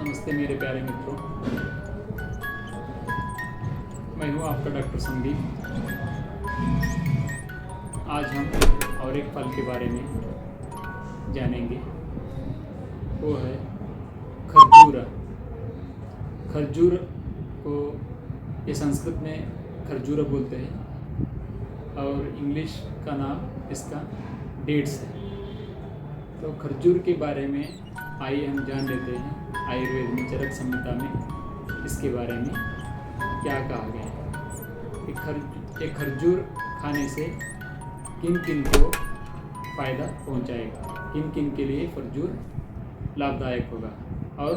नमस्ते मेरे प्यारे मित्रों, मैं हूं आपका डॉक्टर संदीप। आज हम और एक फल के बारे में जानेंगे, वो है खरजूर। खरजूर को ये संस्कृत में खरजूर बोलते हैं और इंग्लिश का नाम इसका डेट्स है। तो खरजूर के बारे में आइए हम जान लेते हैं। आयुर्वेद में चरक संहिता में इसके बारे में क्या कहा गया है कि खरजूर खाने से किन किन को फ़ायदा पहुंचाएगा, किन किन के लिए खरजूर लाभदायक होगा और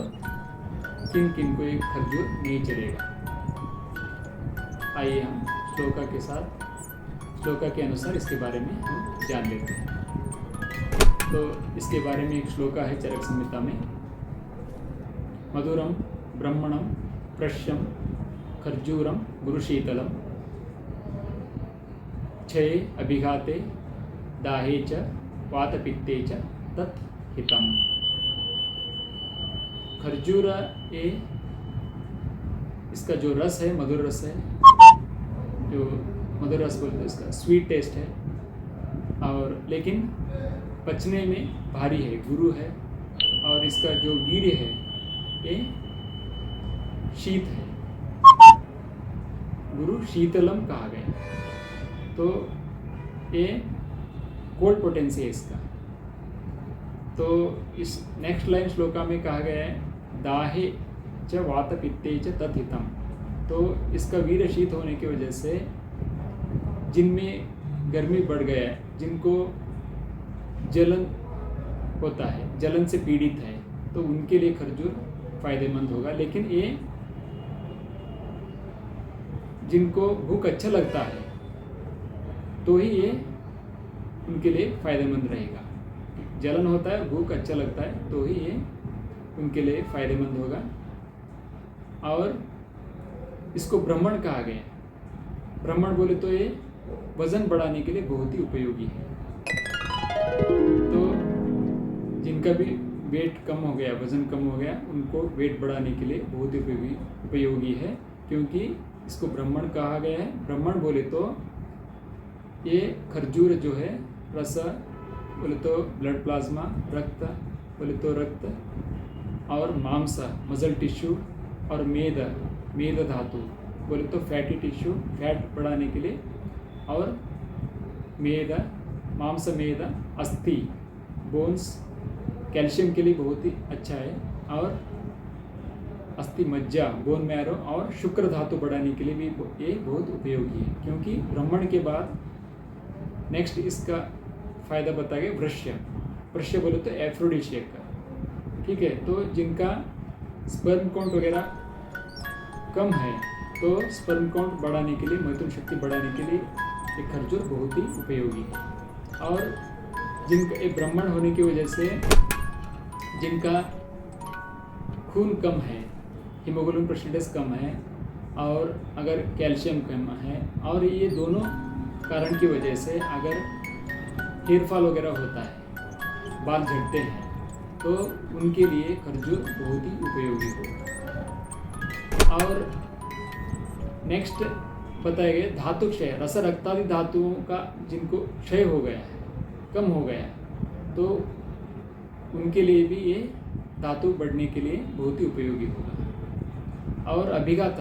किन किन को एक खरजूर नहीं चलेगा। आइए हम श्लोका के अनुसार इसके बारे में हम जान लेते हैं। तो इसके बारे में एक श्लोका है चरक संहिता में। मधुरम ब्रह्मणम प्रश्यम खर्जूरम गुरुशीतलम क्षये अभिघाते दाहे च वातपित्ते च तत् हितम। खरजूर ये इसका जो रस है मधुर रस है, जो मधुर रस बोलते हैं, इसका स्वीट टेस्ट है और लेकिन पचने में भारी है, गुरु है। और इसका जो वीर्य है ये शीत है, गुरु शीतलम कहा गया। तो ये कोल्ड पोटेंसी है इसका। तो इस नेक्स्ट लाइन श्लोका में कहा गया है दाहे च वातपित्ते च तद्हितम। तो इसका वीर्य शीत होने की वजह से जिनमें गर्मी बढ़ गया है, जिनको जलन होता है, जलन से पीड़ित है, तो उनके लिए खरजूर फायदेमंद होगा। लेकिन ये जिनको भूख अच्छा लगता है तो ही ये उनके लिए फायदेमंद रहेगा। जलन होता है, भूख अच्छा लगता है तो ही ये उनके लिए फायदेमंद होगा। और इसको ब्राह्मण कहा गया है। ब्राह्मण बोले तो ये वजन बढ़ाने के लिए बहुत ही उपयोगी है। तो जिनका भी वेट कम हो गया, वज़न कम हो गया, उनको वेट बढ़ाने के लिए बहुत ही उपयोगी है, क्योंकि इसको ब्राह्मण कहा गया है। ब्राह्मण बोले तो ये खरजूर जो है रस बोले तो ब्लड प्लाज्मा, रक्त बोले तो रक्त, और मांस मसल टिश्यू, और मेद धातु बोले तो फैटी टिश्यू, फैट बढ़ाने के लिए, और मांस मेद, अस्थि बोन्स कैल्शियम के लिए बहुत ही अच्छा है, और अस्थि मज्जा बोन मैरो और शुक्र धातु बढ़ाने के लिए भी ये बहुत उपयोगी है। क्योंकि ब्राह्मण के बाद नेक्स्ट इसका फ़ायदा बताया गया वृश्य बोले तो एफ्रोडिशियक का, ठीक है। तो जिनका स्पर्म काउंट वगैरह कम है तो स्पर्म काउंट बढ़ाने के लिए, मैथुन शक्ति बढ़ाने के लिए ये खरजूर बहुत ही उपयोगी है। और जिनका ये ब्राह्मण होने की वजह से जिनका खून कम है, हीमोग्लोबिन परसेंटेज कम है, और अगर कैल्शियम कम है, और ये दोनों कारण की वजह से अगर हेयर फॉल वगैरह होता है, बाल झड़ते हैं, तो उनके लिए खरजूर बहुत ही उपयोगी होगा। और नेक्स्ट बताया गया धातु क्षय, रस रक्तादि धातुओं का जिनको क्षय हो गया है, कम हो गया है, तो उनके लिए भी ये धातु बढ़ने के लिए बहुत ही उपयोगी होगा। और अभिघात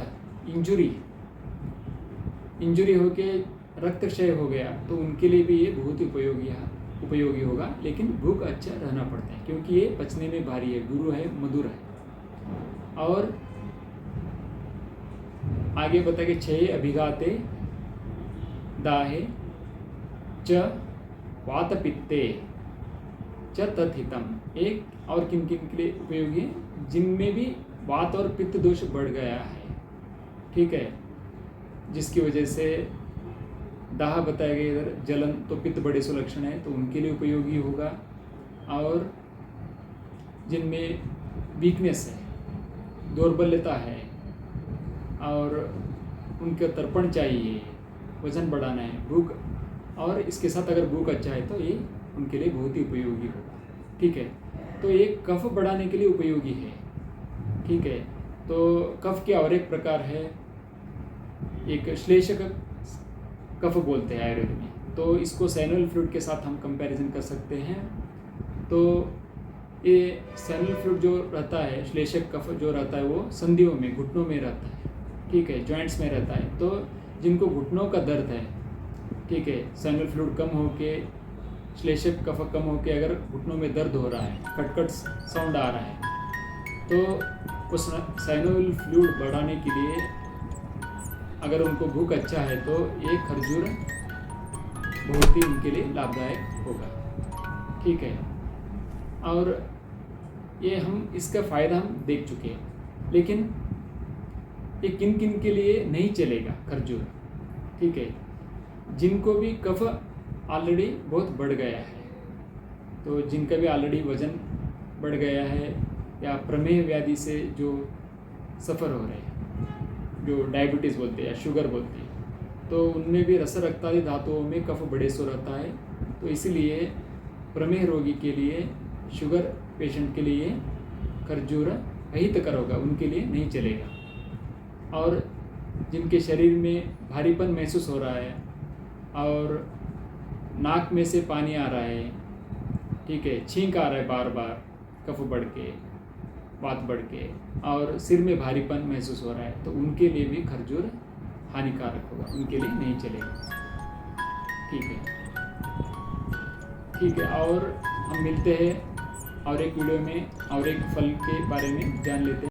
इंजुरी होके रक्त क्षय हो गया तो उनके लिए भी ये बहुत ही उपयोगी होगा। लेकिन भूख अच्छा रहना पड़ता है, क्योंकि ये पचने में भारी है, गुरु है, मधुर है। और आगे बताया कि क्षये अभिघाते दाहे च वातपित्ते च तद्हितम। एक और किन किन के लिए उपयोगी है, जिनमें भी वात और पित्त दोष बढ़ गया है, ठीक है, जिसकी वजह से दाह बताया गया इधर, जलन तो पित्त बड़े सुलक्षण है, तो उनके लिए उपयोगी होगा। और जिनमें वीकनेस है, दौर्बल्यता है, और उनका तर्पण चाहिए, वजन बढ़ाना है, भूख, और इसके साथ अगर भूख अच्छा है तो ये उनके लिए बहुत ही उपयोगी होगा, ठीक है। तो ये कफ बढ़ाने के लिए उपयोगी है, ठीक है। तो कफ के और एक प्रकार है, एक श्लेषक कफ बोलते हैं आयुर्वेद में, तो इसको सैनुअल फ्लूइड के साथ हम कंपैरिजन कर सकते हैं। तो ये सैनुअल फ्लूइड जो रहता है, श्लेषक कफ जो रहता है, वो संधियों में, घुटनों में रहता है, ठीक है, जॉइंट्स में रहता है। तो जिनको घुटनों का दर्द है, ठीक है, सैनुअल फ्लूइड कम होके, श्लेषक कफ कम होके अगर घुटनों में दर्द हो रहा है, खटखट साउंड आ रहा है, तो उस सैनुअल फ्लूइड बढ़ाने के लिए अगर उनको भूख अच्छा है तो ये खरजूर बहुत ही उनके लिए लाभदायक होगा, ठीक है। और ये हम इसका फ़ायदा हम देख चुके हैं, लेकिन ये किन किन के लिए नहीं चलेगा खरजूर, ठीक है। जिनको भी कफ ऑलरेडी बहुत बढ़ गया है, तो जिनका भी ऑलरेडी वज़न बढ़ गया है या प्रमेह व्याधि से जो सफ़र हो रहे हैं, जो डायबिटीज़ बोलते हैं या शुगर बोलते हैं, तो उनमें भी रस रक्तादि धातुओं में कफ बड़े सो रहता है। तो इसीलिए प्रमेह रोगी के लिए, शुगर पेशेंट के लिए खरजूर अहितकर होगा, उनके लिए नहीं चलेगा। और जिनके शरीर में भारीपन महसूस हो रहा है और नाक में से पानी आ रहा है, ठीक है, छींक आ रहा है बार बार कफ बढ़ के, बात बढ़ के, और सिर में भारीपन महसूस हो रहा है, तो उनके लिए भी खरजूर हानिकारक होगा, उनके लिए नहीं चलेगा, ठीक है, ठीक है। और हम मिलते हैं और एक वीडियो में और एक फल के बारे में जान लेते हैं।